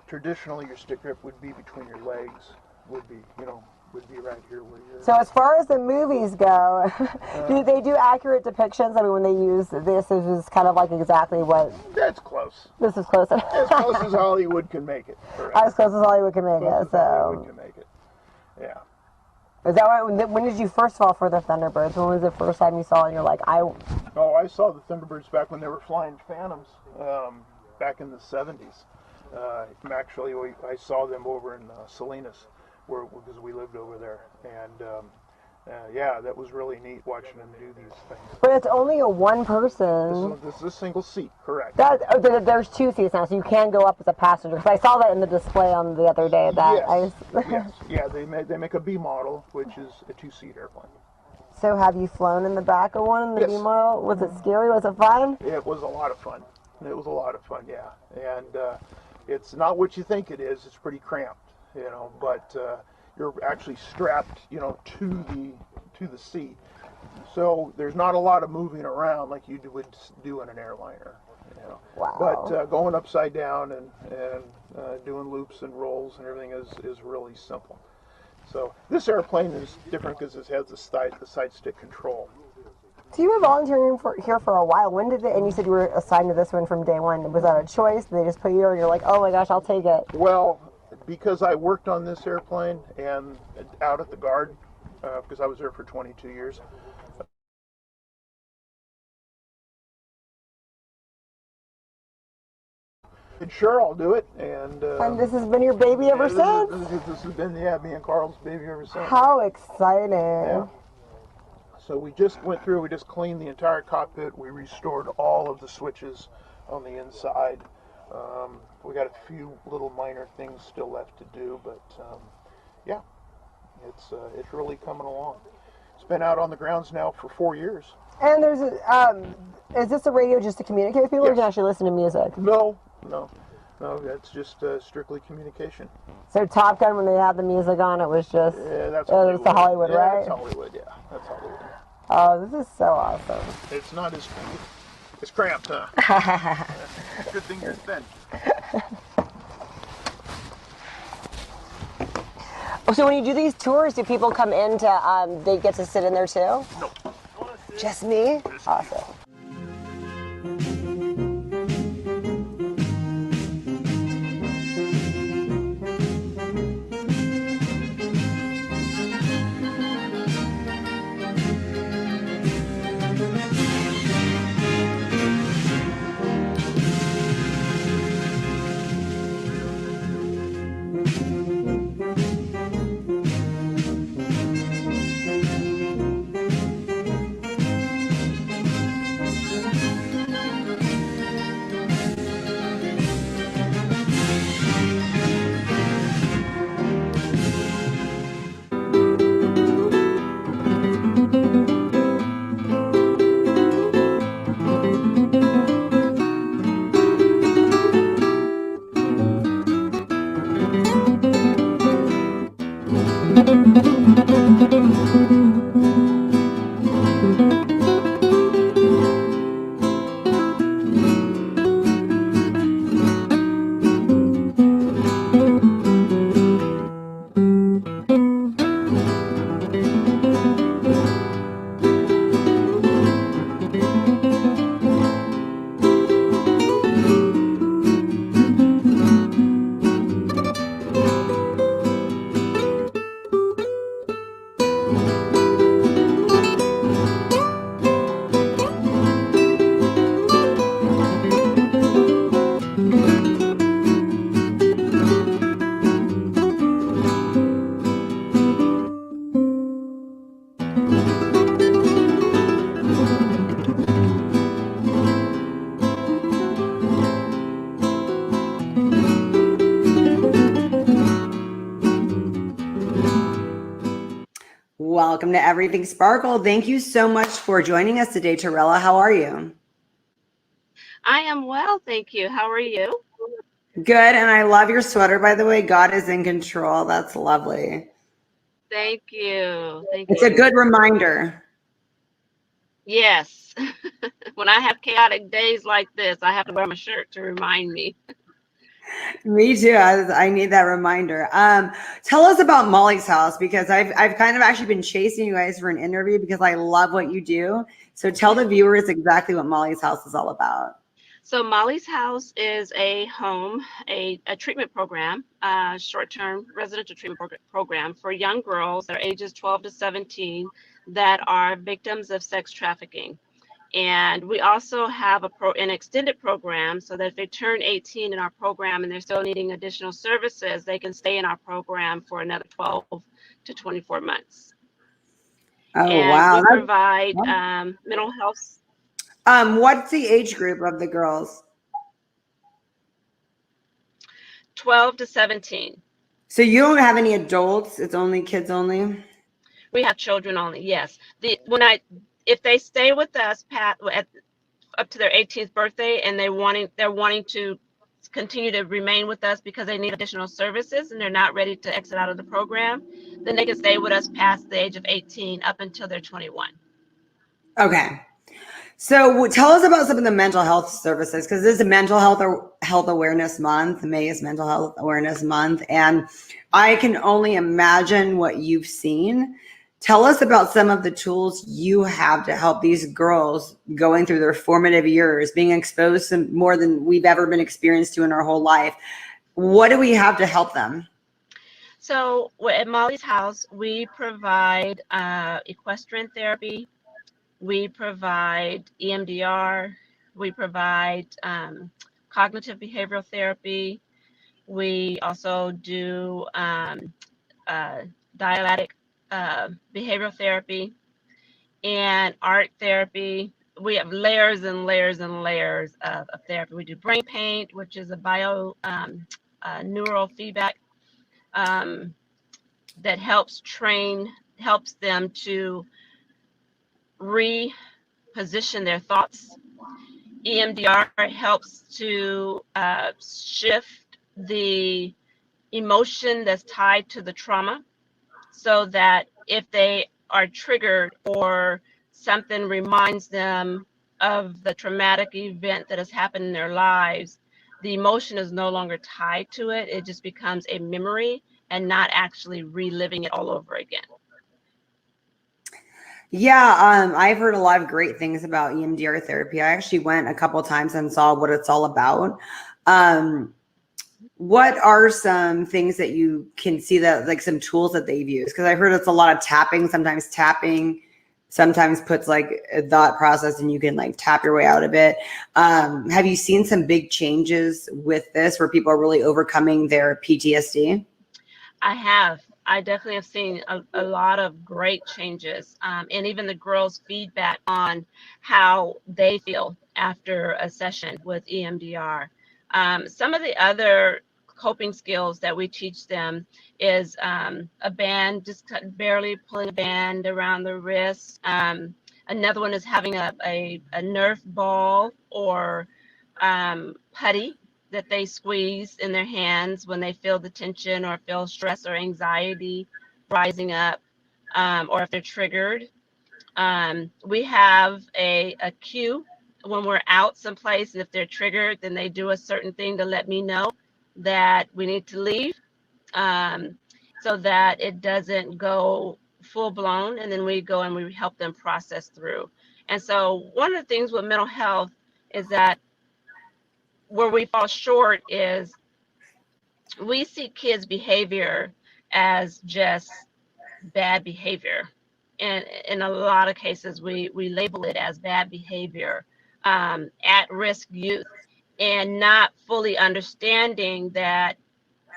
traditionally your stick grip would be between your legs, would be right here where you're. So as far as the movies go, do they do accurate depictions? I mean, when they use this, is kind of like exactly what. That's close. This is close. As close as Hollywood can make it. Correct. As close as Hollywood can make it. So. Hollywood can make it. Yeah. Is that right? When did you first fall for the Thunderbirds? When was the first time you saw it and you're like, Oh, I saw the Thunderbirds back when they were flying Phantoms, back in the 70s. Actually, I saw them over in Salinas, because we lived over there, and yeah, that was really neat watching them do these things. But it's only a one person. This is a single seat, correct? There's two seats now, so you can go up as a passenger. Because I saw that in the display on the other day. Yes. Yeah, they make a B model, which is a 2-seat airplane. So have you flown in the back of one in the Yes. B model? Was it scary? Was it fun? It was a lot of fun. Yeah. And it's not what you think it is. It's pretty cramped, you know, but you're actually strapped, you know, to the seat. So there's not a lot of moving around like you would do in an airliner, you know. Wow. But going upside down and doing loops and rolls and everything is really simple. So this airplane is different because it has the side stick control. So you were volunteering here for a while. When did and you said you were assigned to this one from day one. Was that a choice? Did they just put you and you're like, oh my gosh, I'll take it? Well, because I worked on this airplane and out at the Guard, because I was there for 22 years. And sure, I'll do it. And this has been your baby ever since? This has been, me and Carl's baby ever since. How exciting. Yeah. So we just went through, we just cleaned the entire cockpit. We restored all of the switches on the inside. We got a few little minor things still left to do, but yeah, it's really coming along. It's been out on the grounds now for 4 years. And there's is this a radio just to communicate with people, or Yes. you can actually listen to music? No, it's just strictly communication. So Top Gun, when they had the music on, it was just That's it was the Hollywood, yeah, right? That's Hollywood, yeah. That's Hollywood. Oh, this is so awesome. It's not as it's cramped, huh? Good thing you're thin. So when you do these tours, do people come in to, they get to sit in there too? No. Just me? Just Awesome. welcome to Everything Sparkle. Thank you so much for joining us today, Torella. How are you? I am well, thank you. How are you? Good, and I love your sweater, by the way. God is in control. That's lovely. Thank you. Thank It's a you. good reminder. Yes. When I have chaotic days like this, I have to wear my shirt to remind me. Me too. I need that reminder. Tell us about Mollie's house, because I've kind of actually been chasing you guys for an interview because I love what you do. So tell the viewers exactly what Mollie's house is all about. So Mollie's House is a home, a treatment program, short-term residential treatment program for young girls that are ages 12 to 17 that are victims of sex trafficking. And we also have an extended program so that if they turn 18 in our program and they're still needing additional services, they can stay in our program for another 12 to 24 months. Oh, And wow. we provide mental health. What's the age group of the girls? 12 to 17. So you don't have any adults? It's only kids only? We have children only. Yes. If they stay with us up to their 18th birthday and they're wanting to continue to remain with us because they need additional services and they're not ready to exit out of the program, then they can stay with us past the age of 18 up until they're 21. Okay. So tell us about some of the mental health services, because this is a health awareness month. May is mental health awareness month. And I can only imagine what you've seen. Tell us about some of the tools you have to help these girls going through their formative years, being exposed to more than we've ever been experienced to in our whole life. What do we have to help them? So at Mollie's House, we provide equestrian therapy. We provide EMDR. We provide cognitive behavioral therapy. We also do dialectic behavioral therapy and art therapy. We have layers and layers and layers of therapy. We do brain paint, which is a neural feedback that helps them to reposition their thoughts. EMDR helps to shift the emotion that's tied to the trauma, so that if they are triggered or something reminds them of the traumatic event that has happened in their lives, the emotion is no longer tied to it. It just becomes a memory and not actually reliving it all over again. Yeah, I've heard a lot of great things about EMDR therapy. I actually went a couple of times and saw what it's all about. What are some things that you can see that, like some tools that they've used? Because I've heard it's a lot of tapping. Sometimes puts like a thought process and you can like tap your way out of it. Have you seen some big changes with this where people are really overcoming their PTSD? I have. I definitely have seen a lot of great changes, and even the girls' feedback on how they feel after a session with EMDR. Some of the other coping skills that we teach them is a band, just barely pulling a band around the wrist. Another one is having a Nerf ball or putty that they squeeze in their hands when they feel the tension or feel stress or anxiety rising up, or if they're triggered. We have a cue when we're out someplace, and if they're triggered, then they do a certain thing to let me know that we need to leave, so that it doesn't go full blown, and then we go and we help them process through. And so one of the things with mental health is that where we fall short is we see kids' behavior as just bad behavior. And in a lot of cases, we label it as bad behavior, at-risk youth, and not fully understanding that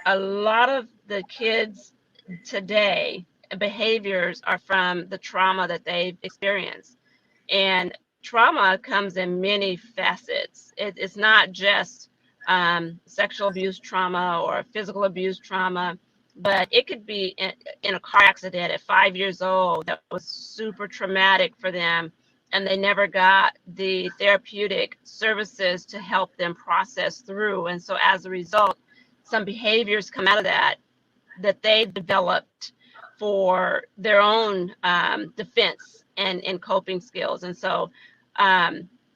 a lot of the kids today behaviors are from the trauma that they've experienced. And trauma comes in many facets. It's not just sexual abuse trauma or physical abuse trauma. but it could be in a car accident at 5 years old that was super traumatic for them, and they never got the therapeutic services to help them process through. And so as a result, some behaviors come out of that they developed for their own defense and coping skills. And so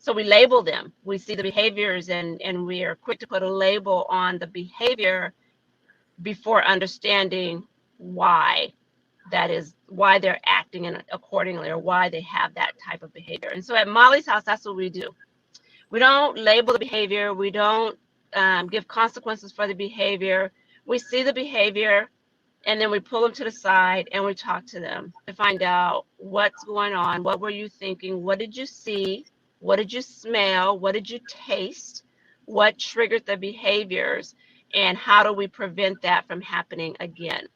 so we label them. We see the behaviors, and we are quick to put a label on the behavior before understanding why why they're acting accordingly, or why they have that type of behavior. And so at Mollie's house, that's what we do. We don't label the behavior. We don't give consequences for the behavior. We see the behavior, and then we pull them to the side and we talk to them to find out what's going on. What were you thinking? What did you see? What did you smell? What did you taste? What triggered the behaviors? And how do we prevent that from happening again?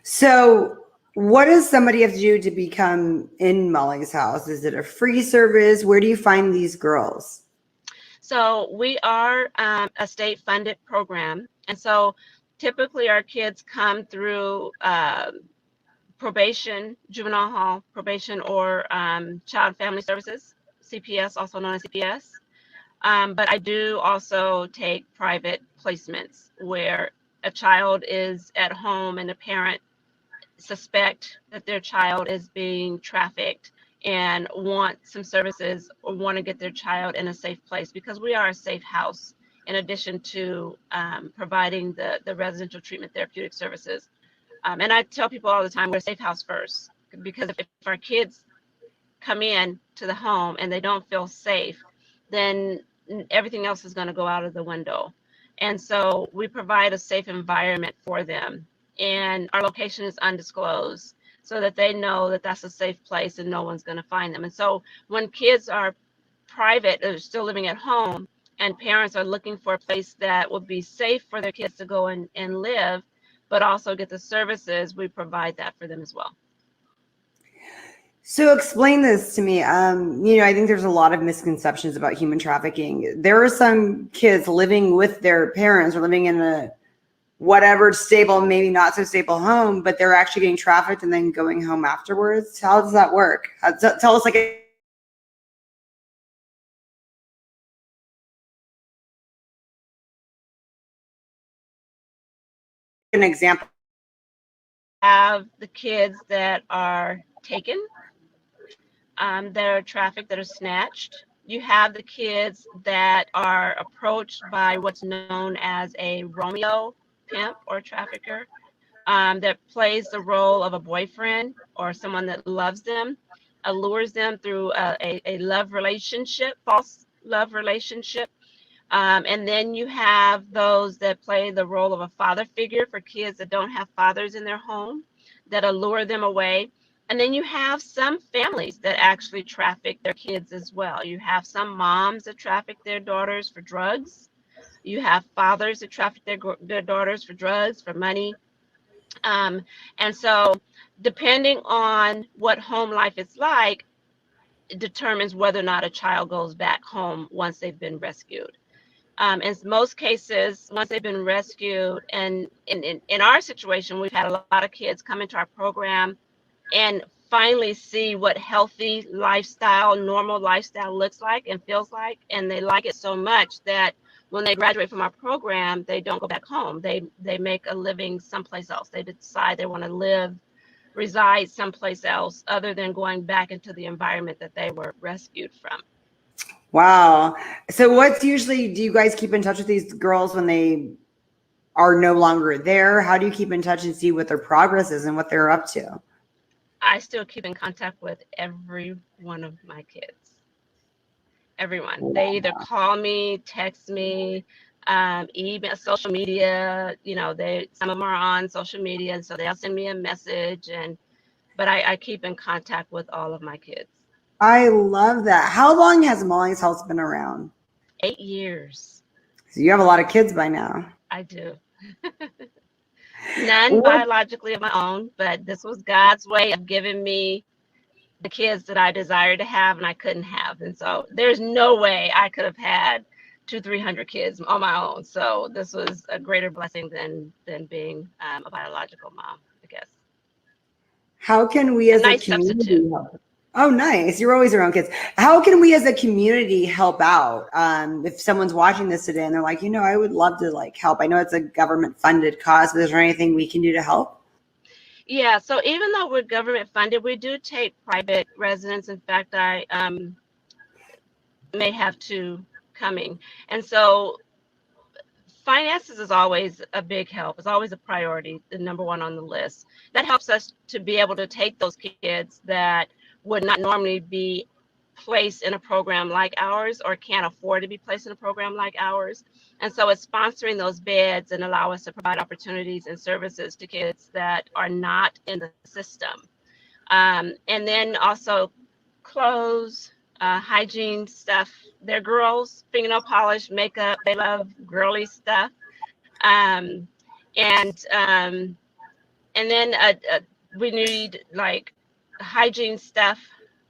So what does somebody have to do to become in Mollie's house? Is it a free service? Where do you find these girls? So we are a state funded program. And so typically our kids come through probation, juvenile hall, probation, or child and family services, CPS, also known as CPS. But I do also take private placements where a child is at home and a parent suspect that their child is being trafficked and want some services or want to get their child in a safe place, because we are a safe house in addition to providing the residential treatment therapeutic services. And I tell people all the time, we're a safe house first, because if our kids come in to the home and they don't feel safe, then everything else is going to go out of the window. And so we provide a safe environment for them, and our location is undisclosed so that they know that that's a safe place and no one's going to find them. And so when kids are private, or still living at home, and parents are looking for a place that would be safe for their kids to go and live, but also get the services, we provide that for them as well. So explain this to me. I think there's a lot of misconceptions about human trafficking. There are some kids living with their parents or living in a whatever stable, maybe not so stable home, but they're actually getting trafficked and then going home afterwards. How does that work? Tell us like an example. Have the kids that are taken, that are trafficked, that are snatched. You have the kids that are approached by what's known as a Romeo pimp or trafficker, that plays the role of a boyfriend or someone that loves them, allures them through a love relationship, false love relationship. And then you have those that play the role of a father figure for kids that don't have fathers in their home, that allure them away. And then you have some families that actually traffic their kids as well. You have some moms that traffic their daughters for drugs. You have fathers that traffic their daughters for drugs, for money. And so depending on what home life is like, it determines whether or not a child goes back home once they've been rescued. In most cases, once they've been rescued, and in our situation, we've had a lot of kids come into our program and finally see what healthy lifestyle, normal lifestyle looks like and feels like. And they like it so much that when they graduate from our program, they don't go back home. They make a living someplace else. They decide they want to reside someplace else other than going back into the environment that they were rescued from. Wow. So do you guys keep in touch with these girls when they are no longer there? How do you keep in touch and see what their progress is and what they're up to? I still keep in contact with every one of my kids. Everyone. Wow. They either call me, text me, email, social media. Some of them are on social media, and so they'll send me a message. But I keep in contact with all of my kids. I love that. How long has Mollie's House been around? 8 years. So you have a lot of kids by now. I do. None biologically of my own, but this was God's way of giving me the kids that I desired to have and I couldn't have. And so there's no way I could have had 300 kids on my own. So this was a greater blessing than being a biological mom, I guess. How can we A as a nice substitute. community help? Oh, nice. You're always around kids. How can we as a community help out? If someone's watching this today and they're like, I would love to like help. I know it's a government funded cause, but is there anything we can do to help? Yeah, so even though we're government funded, we do take private residents. In fact, I may have two coming. And so finances is always a big help. It's always a priority, the number one on the list. That helps us to be able to take those kids that would not normally be placed in a program like ours or can't afford to be placed in a program like ours. And so it's sponsoring those beds and allow us to provide opportunities and services to kids that are not in the system. And then also clothes, hygiene stuff. They're girls, fingernail polish, makeup. They love girly stuff. Um, and um, and then we need like hygiene stuff.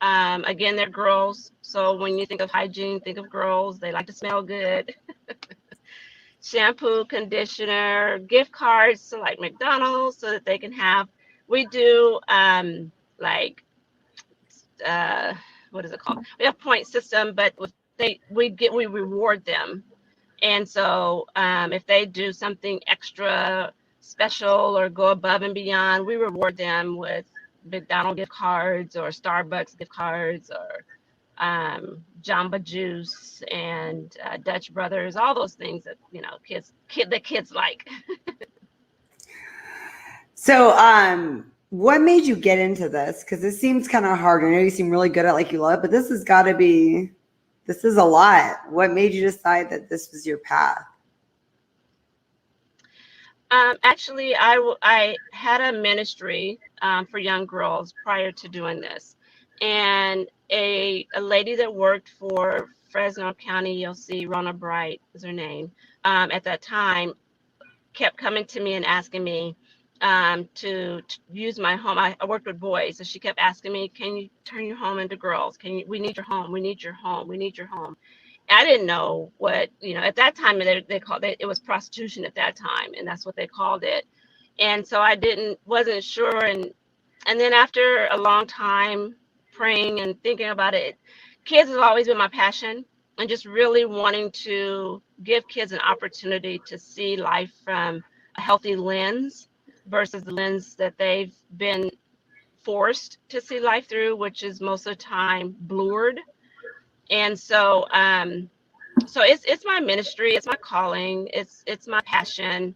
Again, they're girls. So when you think of hygiene, think of girls. They like to smell good. Shampoo, conditioner, gift cards to like McDonald's so that they can have. We do like what is it called? We have point system, but we reward them. And so if they do something extra special or go above and beyond, we reward them with McDonald's gift cards or Starbucks gift cards or Jamba Juice and Dutch Brothers, all those things that the kids like. So, what made you get into this? Because it seems kind of hard. I know you seem really good at like you love it, but this has got to be. This is a lot. What made you decide that this was your path? Actually, I had a ministry for young girls prior to doing this. And a lady that worked for Fresno County ELC, Rona Bright is her name, at that time, kept coming to me and asking me to use my home. I worked with boys, so she kept asking me, can you turn your home into girls? We need your home. We need your home. We need your home. I didn't know what, at that time they called it, it was prostitution at that time, and that's what they called it. And so I wasn't sure. And then after a long time praying and thinking about it, kids has always been my passion, and just really wanting to give kids an opportunity to see life from a healthy lens versus the lens that they've been forced to see life through, which is most of the time blurred. And so so it's my ministry, it's my calling, it's my passion.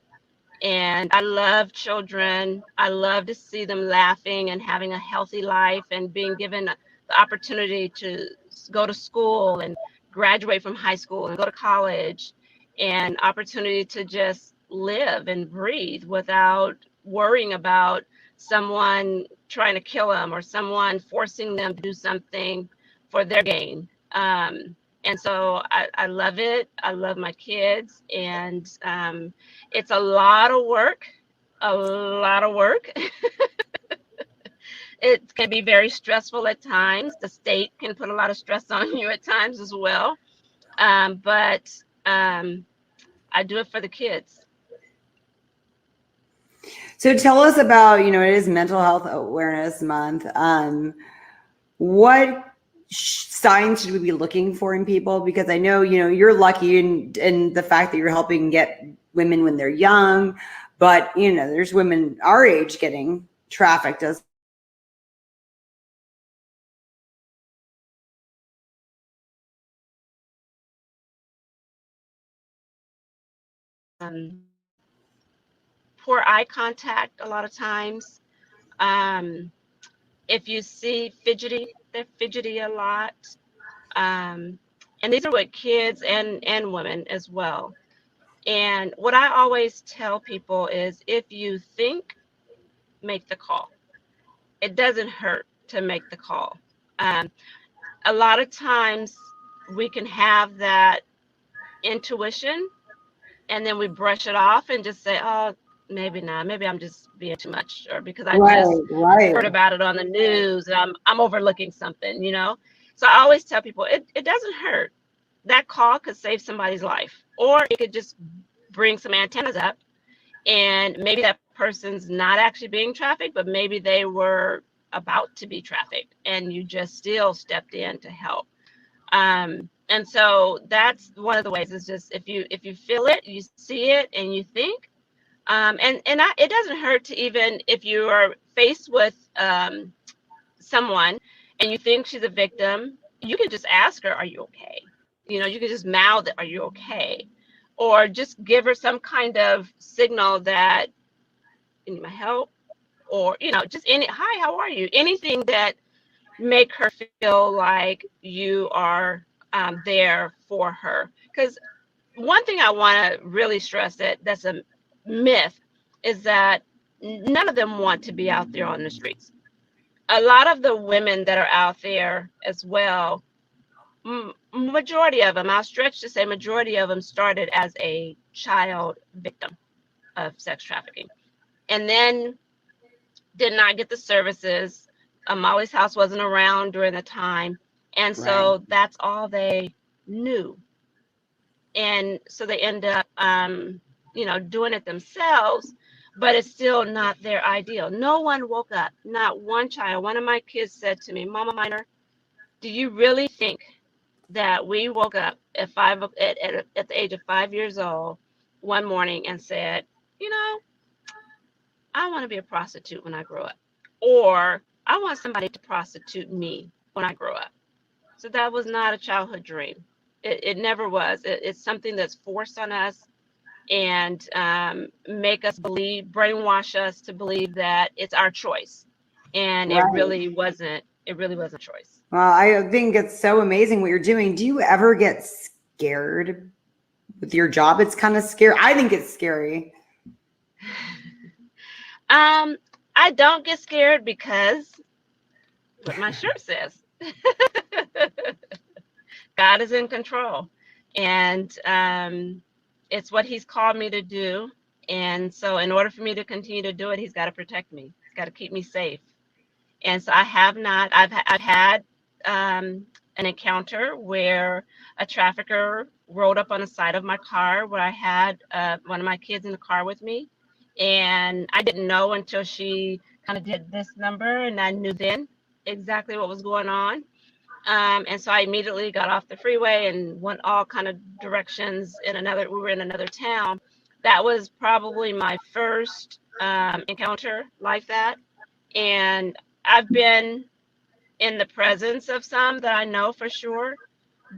And I love children. I love to see them laughing and having a healthy life and being given the opportunity to go to school and graduate from high school and go to college, and opportunity to just live and breathe without worrying about someone trying to kill them or someone forcing them to do something for their gain. And so I love it. I love my kids, and it's a lot of work, a lot of work. It can be very stressful at times. The state can put a lot of stress on you at times as well. But I do it for the kids. So tell us about, it is Mental Health Awareness Month. What signs should we be looking for in people? Because I know, you're lucky in the fact that you're helping get women when they're young, but, there's women our age getting trafficked as Poor eye contact a lot of times. If you see fidgety, they're fidgety a lot. And these are with kids and women as well. And what I always tell people is, if you think, make the call. It doesn't hurt to make the call. A lot of times we can have that intuition and then we brush it off and just say, oh, maybe not. Maybe I'm just being too much, or because I just heard about it on the news and I'm overlooking something, So I always tell people it doesn't hurt. that call could save somebody's life, or it could just bring some antennas up, and maybe that person's not actually being trafficked, but maybe they were about to be trafficked, and you just still stepped in to help. And so that's one of the ways, is just if you feel it, you see it, and you think, it doesn't hurt to, even if you are faced with someone and you think she's a victim, you can just ask her, "Are you okay?" You can just mouth it, "Are you okay?" Or just give her some kind of signal that you need my help, or just hi, how are you? Anything that make her feel like you are there for her. Because one thing I want to really stress that's a myth is that none of them want to be out there on the streets. A lot of the women that are out there as well, majority of them, I'll stretch to say majority of them, started as a child victim of sex trafficking, and then did not get the services. Mollie's house wasn't around during the time, and so Right. that's all they knew. And so they end up, doing it themselves, but it's still not their ideal. No one woke up, not one child. One of my kids said to me, "Mama Minor, do you really think that we woke up at the age of 5 years old one morning and said, you know, I want to be a prostitute when I grow up, or I want somebody to prostitute me when I grow up?" So that was not a childhood dream. It never was. It's something that's forced on us, and make us believe, brainwash us to believe that it's our choice, and it Right. really wasn't. It really wasn't a choice. Well, I think it's so amazing what you're doing. Do you ever get scared with your job? It's kind of scary. I think it's scary. Um, I don't get scared because what my shirt says. God is in control, and it's what He's called me to do. And so, in order for me to continue to do it, He's got to protect me. He's got to keep me safe. And so, I have not. I've had an encounter where a trafficker rode up on the side of my car where I had one of my kids in the car with me, and I didn't know until she kind of did this number, and I knew then exactly what was going on. And so I immediately got off the freeway and went all kind of directions we were in another town. That was probably my first encounter like that. And I've been in the presence of some that I know for sure,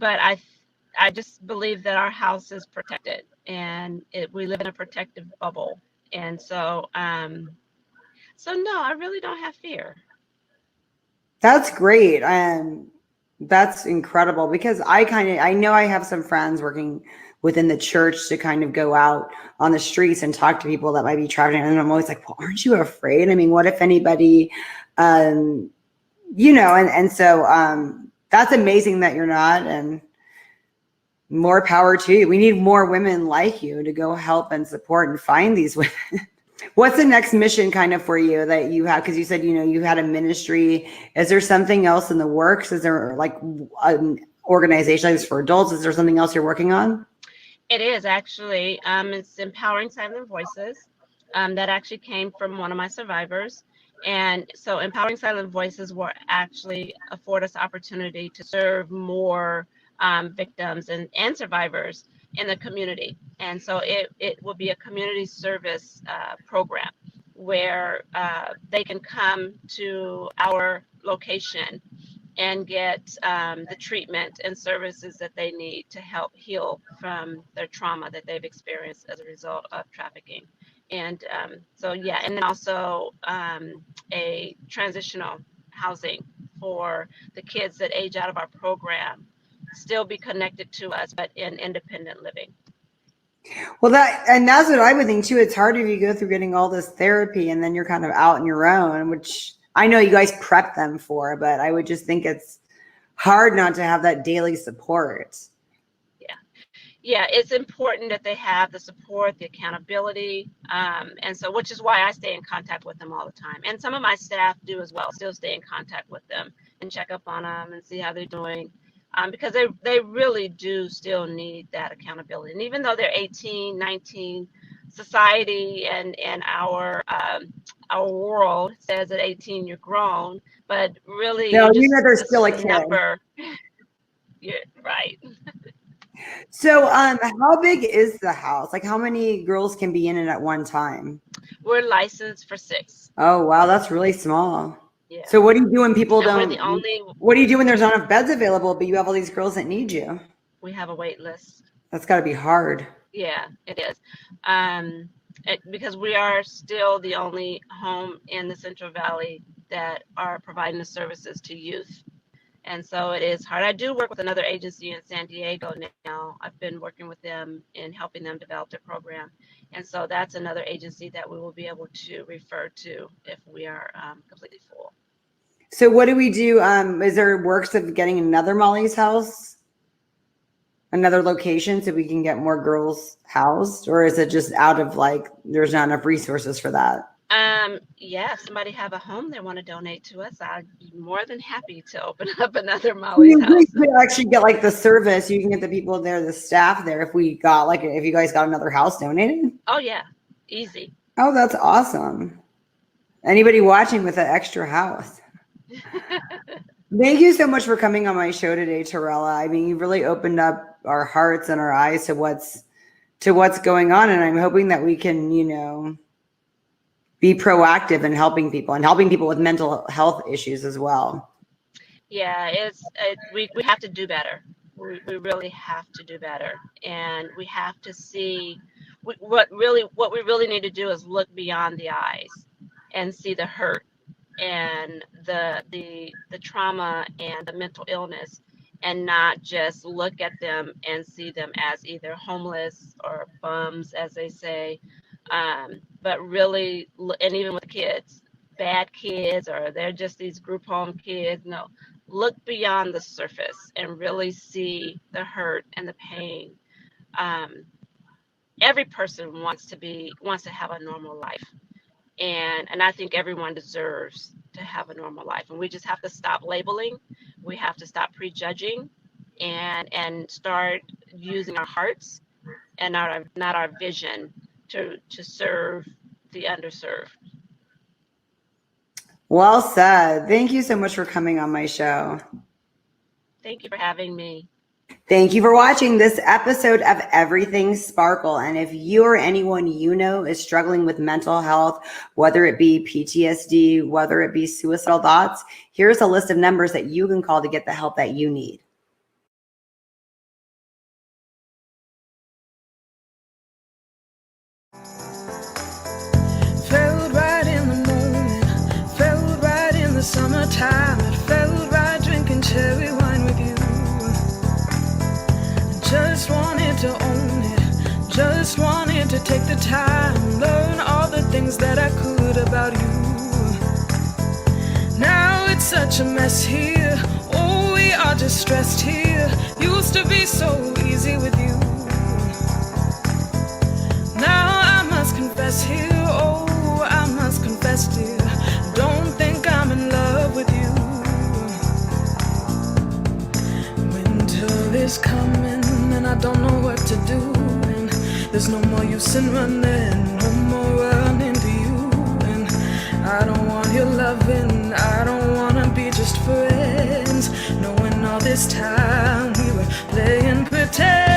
but I just believe that our house is protected, and we live in a protective bubble. And so, so no, I really don't have fear. That's great. That's incredible because I know I have some friends working within the church to kind of go out on the streets and talk to people that might be traveling. And I'm always like, well, aren't you afraid? I mean, what if anybody, um, and so that's amazing that you're not, and more power to you. We need more women like you to go help and support and find these women. What's the next mission kind of for you that you have? Because you said, you had a ministry. Is there something else in the works? Is there like an organization like this for adults? Is there something else you're working on? It is actually, it's Empowering Silent Voices. That actually came from one of my survivors. And so Empowering Silent Voices will actually afford us opportunity to serve more victims and survivors in the community. And so it will be a community service program where they can come to our location and get the treatment and services that they need to help heal from their trauma that they've experienced as a result of trafficking. And so, yeah, and then also a transitional housing for the kids that age out of our program, still be connected to us, but in independent living. Well, that's what I would think too. It's hard if you go through getting all this therapy and then you're kind of out on your own, which I know you guys prep them for, but I would just think it's hard not to have that daily support. Yeah, it's important that they have the support, the accountability, and so, which is why I stay in contact with them all the time. And some of my staff do as well, still stay in contact with them and check up on them and see how they're doing. because they really do still need that accountability. And even though they're 18, 19, society and our world says at 18 you're grown, but really No, you you just, know they're just still a kid. never. You're right. So, how big is the house? Like, how many girls can be in it at one time? We're licensed for 6. Oh, wow, that's really small. Yeah. So, what do you do when people And we're don't? the only. What do you do when there's not enough beds available, but you have all these girls that need you? We have a wait list. That's got to be hard. Yeah, it is. Because we are still the only home in the Central Valley that are providing the services to youth. And so it is hard. I do work with another agency in San Diego now. I've been working with them in helping them develop their program. And so that's another agency that we will be able to refer to if we are completely full. So what do we do? Is there works of getting another Mollie's house? Another location so we can get more girls housed? Or is it just out of like, there's not enough resources for that? Yeah, if somebody have a home they want to donate to us, I'd be more than happy to open up another Mollie's house. We could actually get like the service. You can get the people there, the staff there. If we got like, if you guys got another house donated. Oh yeah, easy. Oh, that's awesome. Anybody watching with an extra house. Thank you so much for coming on my show today, Torella. I mean, you really opened up our hearts and our eyes to what's going on. And I'm hoping that we can, you know, be proactive in helping people with mental health issues as well. Yeah, we have to do better. We really have to do better, and we have to see what we really need to do is look beyond the eyes and see the hurt and the trauma and the mental illness, and not just look at them and see them as either homeless or bums, as they say. But really, and even with kids, bad kids, or they're just these group home kids. No, look beyond the surface and really see the hurt and the pain. Every person wants to have a normal life, and I think everyone deserves to have a normal life. And we just have to stop labeling. We have to stop prejudging, and start using our hearts and not our vision to serve the underserved. Well said. Thank you so much for coming on my show. Thank you for having me. Thank you for watching this episode of Everything Sparkle. And if you or anyone you know is struggling with mental health, whether it be PTSD, whether it be suicidal thoughts, here's a list of numbers that you can call to get the help that you need. Summertime, it felt right drinking cherry wine with you. Just wanted to own it, just wanted to take the time, learn all the things that I could about you. Now it's such a mess here, oh, we are just stressed here. Used to be so easy with you. Now I must confess here, oh, I must confess, dear, don't think I'm in love with you. Winter is coming and I don't know what to do, and there's no more use in running, no more running to you. And I don't want your loving, I don't wanna be just friends, knowing all this time we were playing pretend.